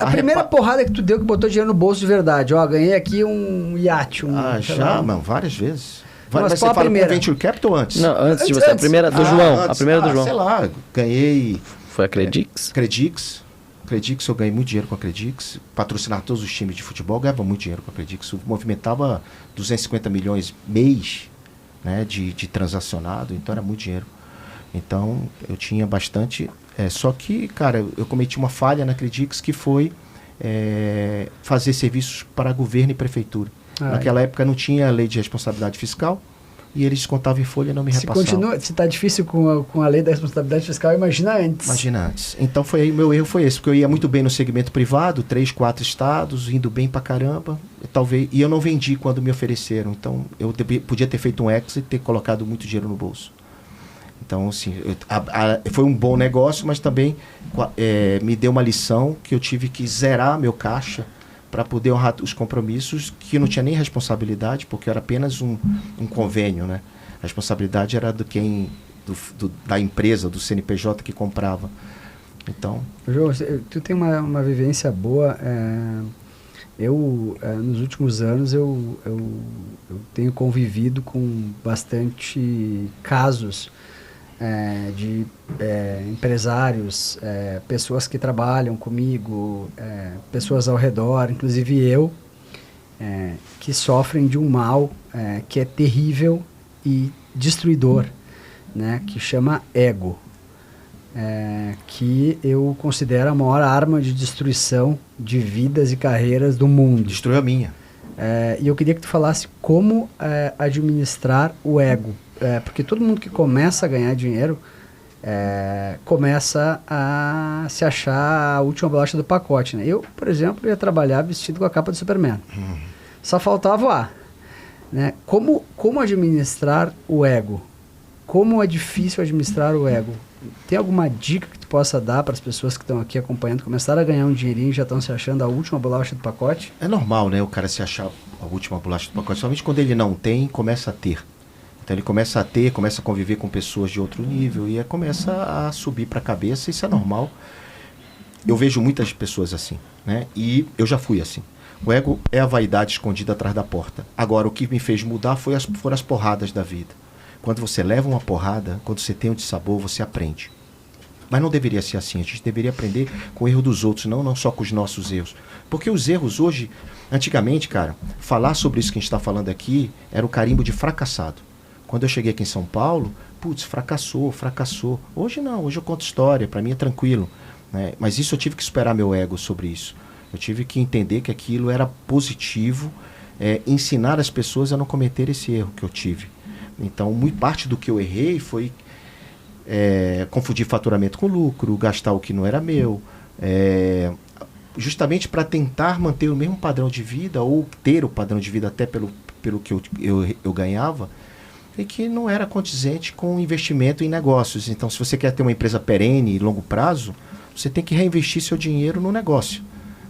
A primeira porrada que tu deu que botou dinheiro no bolso de verdade, ó, ganhei aqui um iate. Já, mano, várias vezes. Mas você fala com Venture Capital ou antes? Não, antes de você. A primeira do João. Antes, a primeira do João. Sei lá, ganhei... Foi a Credix? Credix, eu ganhei muito dinheiro com a Credix. Patrocinar todos os times de futebol, ganhava muito dinheiro com a Credix. Eu movimentava 250 milhões mês, né, de transacionado, então era muito dinheiro. Então, eu tinha bastante... só que, cara, eu cometi uma falha na Credix que foi fazer serviços para governo e prefeitura. Naquela época não tinha lei de responsabilidade fiscal e eles descontavam em folha e não me repassavam. Se está difícil com a lei da responsabilidade fiscal, imagina antes. Imagina antes. Então, meu erro foi esse, porque eu ia muito bem no segmento privado, 3, 4 estados, indo bem pra caramba, e eu não vendi quando me ofereceram. Então, eu podia ter feito um exit e ter colocado muito dinheiro no bolso. Então, assim, foi um bom negócio, mas também me deu uma lição que eu tive que zerar meu caixa para poder honrar os compromissos, que não tinha nem responsabilidade, porque era apenas um convênio, né? A responsabilidade era da empresa, do CNPJ que comprava. Então... João, tu tem uma vivência boa. Nos últimos anos, eu tenho convivido com bastante casos de empresários, pessoas que trabalham comigo, pessoas ao redor, inclusive eu, que sofrem de um mal que é terrível e destruidor, né, que chama ego, que eu considero a maior arma de destruição de vidas e carreiras do mundo. Destruiu a minha. E eu queria que tu falasse como administrar o ego. Porque todo mundo que começa a ganhar dinheiro começa a se achar a última bolacha do pacote, né? Eu, por exemplo, ia trabalhar vestido com a capa do Superman. Só faltava o A. Né? Como administrar o ego? Como é difícil administrar o ego? Tem alguma dica que tu possa dar para as pessoas que estão aqui acompanhando, começaram a ganhar um dinheirinho e já estão se achando a última bolacha do pacote? É normal, né? O cara se achar a última bolacha do pacote. Somente quando ele não tem, começa a ter. Então ele começa a conviver com pessoas de outro nível e começa a subir para a cabeça, isso é normal. Eu vejo muitas pessoas assim, né? E eu já fui assim. O ego é a vaidade escondida atrás da porta. Agora, o que me fez mudar foram as porradas da vida. Quando você leva uma porrada, quando você tem um dissabor, você aprende. Mas não deveria ser assim. A gente deveria aprender com o erro dos outros, não só com os nossos erros. Porque os erros hoje, antigamente, cara, falar sobre isso que a gente está falando aqui era o carimbo de fracassado. Quando eu cheguei aqui em São Paulo, fracassou. Hoje não, hoje eu conto história, para mim é tranquilo. Né? Mas isso eu tive que superar meu ego sobre isso. Eu tive que entender que aquilo era positivo, ensinar as pessoas a não cometer esse erro que eu tive. Então, muito parte do que eu errei foi confundir faturamento com lucro, gastar o que não era meu, justamente para tentar manter o mesmo padrão de vida, ou ter o padrão de vida até pelo que eu ganhava, e que não era condizente com investimento em negócios. Então, se você quer ter uma empresa perene e longo prazo, você tem que reinvestir seu dinheiro no negócio.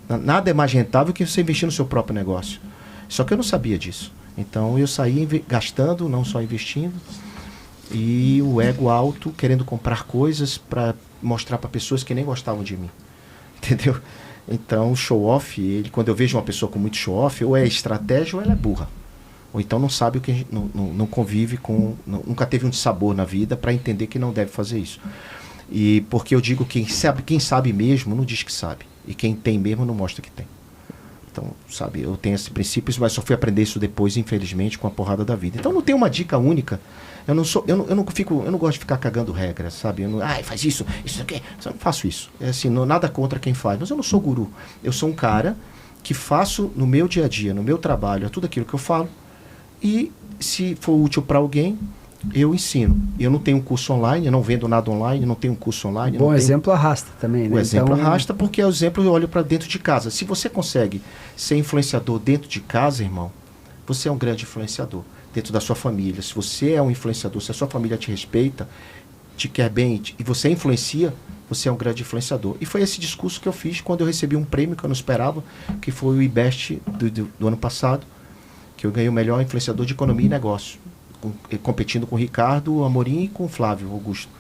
Nada é mais rentável que você investir no seu próprio negócio. Só que eu não sabia disso. Então, eu saí gastando, não só investindo, e o ego alto, querendo comprar coisas para mostrar para pessoas que nem gostavam de mim. Entendeu? Então, o show-off, quando eu vejo uma pessoa com muito show-off, ou é estratégia ou ela é burra. Ou então não sabe o que não convive com... nunca teve um dissabor na vida para entender que não deve fazer isso. E porque eu digo que quem sabe mesmo não diz que sabe. E quem tem mesmo não mostra que tem. Então, sabe, eu tenho esses princípios, mas só fui aprender isso depois, infelizmente, com a porrada da vida. Então não tem uma dica única. Eu não gosto de ficar cagando regras, sabe? Faz isso aqui. Eu não faço isso. É assim, nada contra quem faz. Mas eu não sou guru. Eu sou um cara que faço no meu dia a dia, no meu trabalho, tudo aquilo que eu falo. E se for útil para alguém, eu ensino. Eu não tenho um curso online, eu não vendo nada online, não tenho um curso online. Bom exemplo arrasta também, né? O exemplo arrasta porque é o exemplo eu olho para dentro de casa. Se você consegue ser influenciador dentro de casa, irmão, você é um grande influenciador. Dentro da sua família. Se você é um influenciador, se a sua família te respeita, te quer bem e você influencia, você é um grande influenciador. E foi esse discurso que eu fiz quando eu recebi um prêmio que eu não esperava, que foi o IBEST do ano passado, que eu ganhei o melhor influenciador de economia e negócio, competindo com o Ricardo Amorim e com o Flávio Augusto.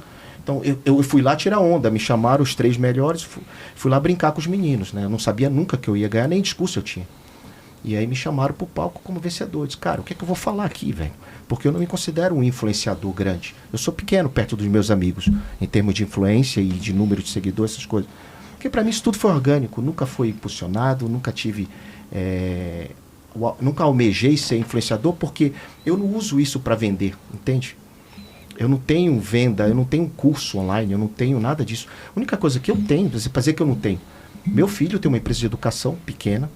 Então, eu fui lá tirar onda, me chamaram os 3 melhores, fui lá brincar com os meninos, né? Eu não sabia nunca que eu ia ganhar, nem discurso eu tinha. E aí me chamaram pro palco como vencedor. Eu disse, cara, o que é que eu vou falar aqui, velho? Porque eu não me considero um influenciador grande. Eu sou pequeno perto dos meus amigos, em termos de influência e de número de seguidores, essas coisas. Porque para mim isso tudo foi orgânico, nunca foi impulsionado, nunca tive... nunca almejei ser influenciador, porque eu não uso isso para vender, entende? Eu não tenho venda, eu não tenho curso online, eu não tenho nada disso. A única coisa que eu tenho, para dizer que eu não tenho, meu filho tem uma empresa de educação pequena,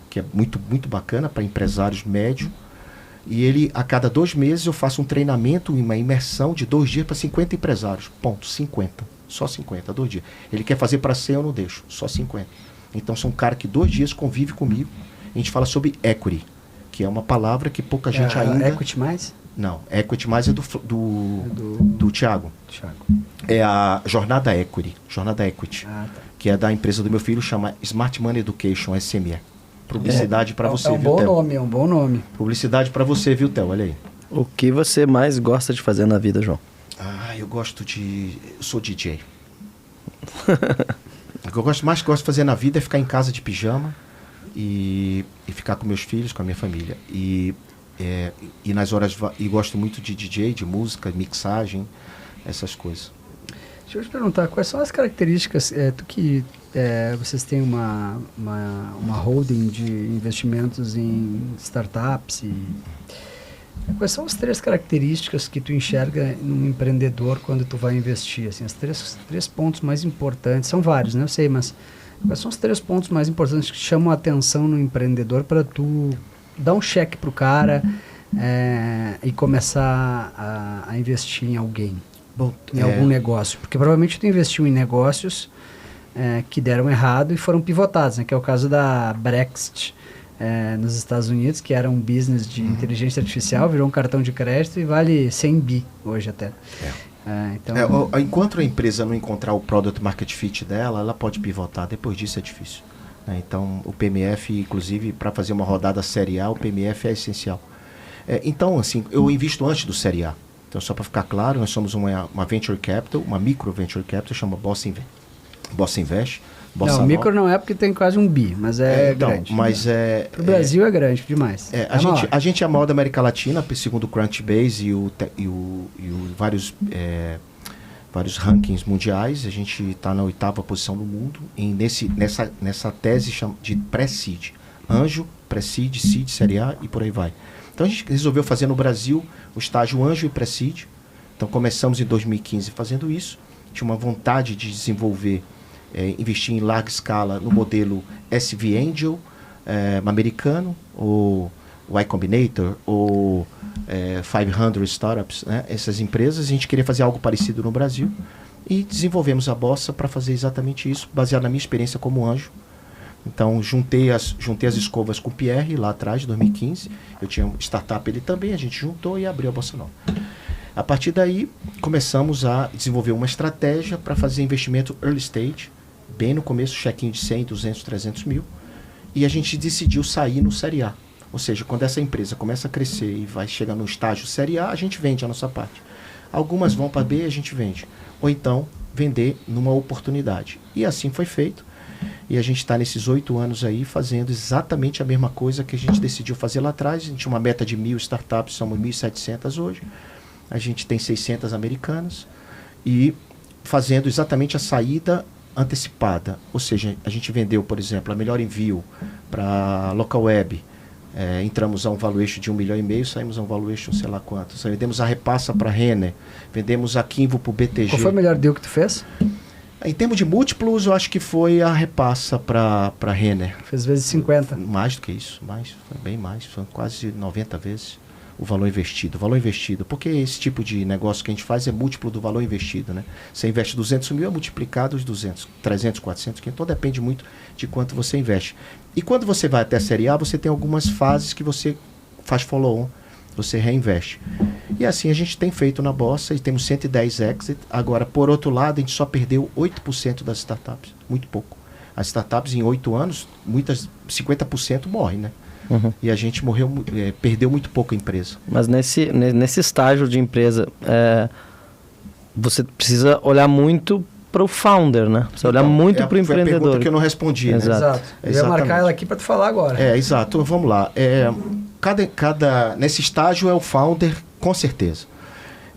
que é muito, muito bacana para empresários médios, e ele, a cada 2 meses, eu faço um treinamento, uma imersão de 2 dias para 50 empresários. Ponto, 50. Só 50, 2 dias. Ele quer fazer para 100, eu não deixo, só 50. Então, sou um cara que 2 dias convive comigo, a gente fala sobre equity, que é uma palavra que pouca gente ainda... Equity mais? Não, Equity mais é do Thiago. Thiago. É a Jornada Equity, Tá. que é da empresa do meu filho, chama Smart Money Education, SME. Publicidade para você, viu, Theo? É um bom nome. Publicidade para você, viu, Theo? Olha aí. O que você mais gosta de fazer na vida, João? Eu sou DJ. O que eu mais gosto de fazer na vida é ficar em casa de pijama e ficar com meus filhos, com a minha família. E nas horas... E gosto muito de DJ, de música, mixagem, essas coisas. Deixa eu te perguntar, quais são as características... vocês têm uma holding de investimentos em startups quais são as 3 características que tu enxerga num empreendedor quando tu vai investir? Assim, as três pontos mais importantes, são vários, né? Eu sei, mas quais são os 3 pontos mais importantes que chamam a atenção no empreendedor para tu dar um cheque pro cara e começar a investir em alguém, em algum negócio? Porque provavelmente tu investiu em negócios que deram errado e foram pivotados, né? Que é o caso da Brexit nos Estados Unidos, que era um business de inteligência artificial, virou um cartão de crédito e vale 100 bi hoje até. Enquanto a empresa não encontrar o product market fit dela, ela pode pivotar, depois disso é difícil. Então o PMF, inclusive, para fazer uma rodada Série A, o PMF é essencial. Então, assim, eu invisto antes do Série A. Então, só para ficar claro, nós somos uma venture capital, uma micro venture capital, chama Bossa Invest. Não, micro não é porque tem quase 1 bi, mas grande. Mas o Brasil é grande demais. A gente é a maior da América Latina, segundo o Crunchbase e vários rankings mundiais. A gente está na 8ª posição no mundo nessa tese de pré-seed. Anjo, pré-seed, seed, série A e por aí vai. Então a gente resolveu fazer no Brasil o estágio anjo e pré-seed. Então começamos em 2015 fazendo isso. Tinha uma vontade de desenvolver, investir em larga escala no modelo SV Angel americano, ou Y Combinator, ou 500 Startups, né? Essas empresas. A gente queria fazer algo parecido no Brasil e desenvolvemos a Bossa para fazer exatamente isso, baseado na minha experiência como anjo. Então, juntei as escovas com o Pierre lá atrás, em 2015. Eu tinha uma startup, ele também, a gente juntou e abriu a Bossa Nova. A partir daí, começamos a desenvolver uma estratégia para fazer investimento early stage, bem no começo, check-in de 100, 200, 300 mil. E a gente decidiu sair no Série A. Ou seja, quando essa empresa começa a crescer e vai chegar no estágio Série A, a gente vende a nossa parte. Algumas vão para B, a gente vende. Ou então, vender numa oportunidade. E assim foi feito. E a gente está nesses 8 anos aí fazendo exatamente a mesma coisa que a gente decidiu fazer lá atrás. A gente tinha uma meta de 1.000 startups, somos 1.700 hoje. A gente tem 600 americanas. E fazendo exatamente a saída antecipada. Ou seja, a gente vendeu, por exemplo, a melhor envio para local web. Entramos a um valuation de 1,5 milhão, saímos a um valuation sei lá quanto. Vendemos a Repassa para a Renner. Vendemos a Kimvo para o BTG. Qual foi o melhor deal que tu fez? Em termos de múltiplos, eu acho que foi a Repassa para a Renner. Fez vezes 50. Mais do que isso, foi bem mais, foi quase 90 vezes o valor investido. Porque esse tipo de negócio que a gente faz é múltiplo do valor investido, né? Você investe 200 mil, é multiplicado os 200, 300, 400, que então depende muito de quanto você investe. E quando você vai até a Série A, você tem algumas fases que você faz follow-on, você reinveste. E assim a gente tem feito na Bossa e temos 110 exit. Agora, por outro lado, a gente só perdeu 8% das startups. Muito pouco. As startups em 8 anos, 50% morrem, né? Uhum. E a gente perdeu muito pouco a empresa. Mas nesse estágio de empresa, você precisa olhar muito para o founder, né? Você olhar muito para o Foi a empreendedor. pergunta que eu não respondi, né? Exato. Eu ia marcar ela aqui para tu falar agora. Exato. Vamos lá. Nesse estágio é o founder, com certeza.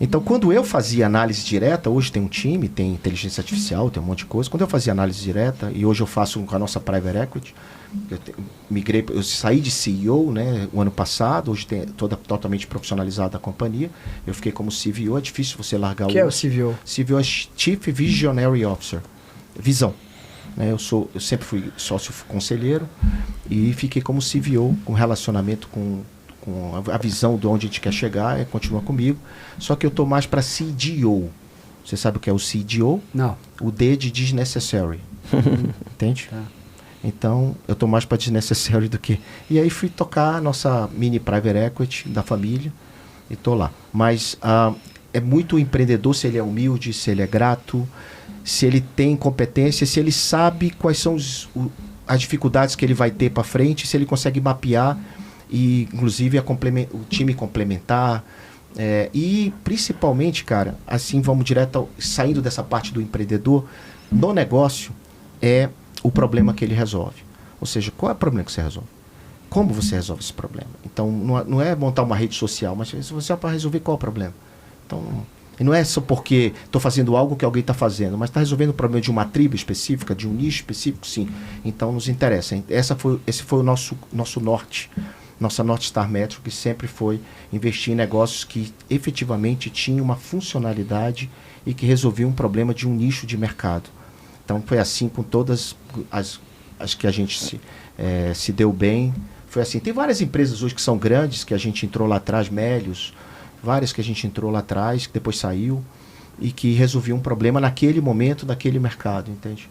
Então, quando eu fazia análise direta, hoje tem um time, tem inteligência artificial, tem um monte de coisa. Quando eu fazia análise direta, e hoje eu faço com a nossa Private Equity, eu saí de CEO, né, o ano passado, hoje totalmente profissionalizado a companhia. Eu fiquei como CVO, é difícil você largar O que é o CVO? CVO é Chief Visionary Officer, visão. Né, eu sempre fui sócio conselheiro e fiquei como CVO, com relacionamento com a visão de onde a gente quer chegar, continua comigo. Só que eu estou mais para CDO. Você sabe o que é o CDO? Não. O D de Desnecessary. Entende? Tá. Então, eu estou mais para Desnecessary do que... E aí fui tocar a nossa mini Private Equity da família e estou lá. Mas é muito empreendedor se ele é humilde, se ele é grato, se ele tem competência, se ele sabe quais são as dificuldades que ele vai ter para frente, se ele consegue mapear e, inclusive, o time complementar. E, principalmente, cara, assim, vamos direto, saindo dessa parte do empreendedor, no negócio, é o problema que ele resolve. Ou seja, qual é o problema que você resolve? Como você resolve esse problema? Então, não é montar uma rede social, mas se você é para resolver qual é o problema. Então, não é só porque estou fazendo algo que alguém está fazendo, mas está resolvendo o problema de uma tribo específica, de um nicho específico, sim. Então, nos interessa. Esse foi o nosso norte, nossa North Star Metro, que sempre foi investir em negócios que efetivamente tinham uma funcionalidade e que resolviam um problema de um nicho de mercado. Então, foi assim com todas as que a gente se deu bem. Foi assim. Tem várias empresas hoje que são grandes, que a gente entrou lá atrás, Melius, várias que a gente entrou lá atrás, que depois saiu, e que resolviam um problema naquele momento, naquele mercado, entende?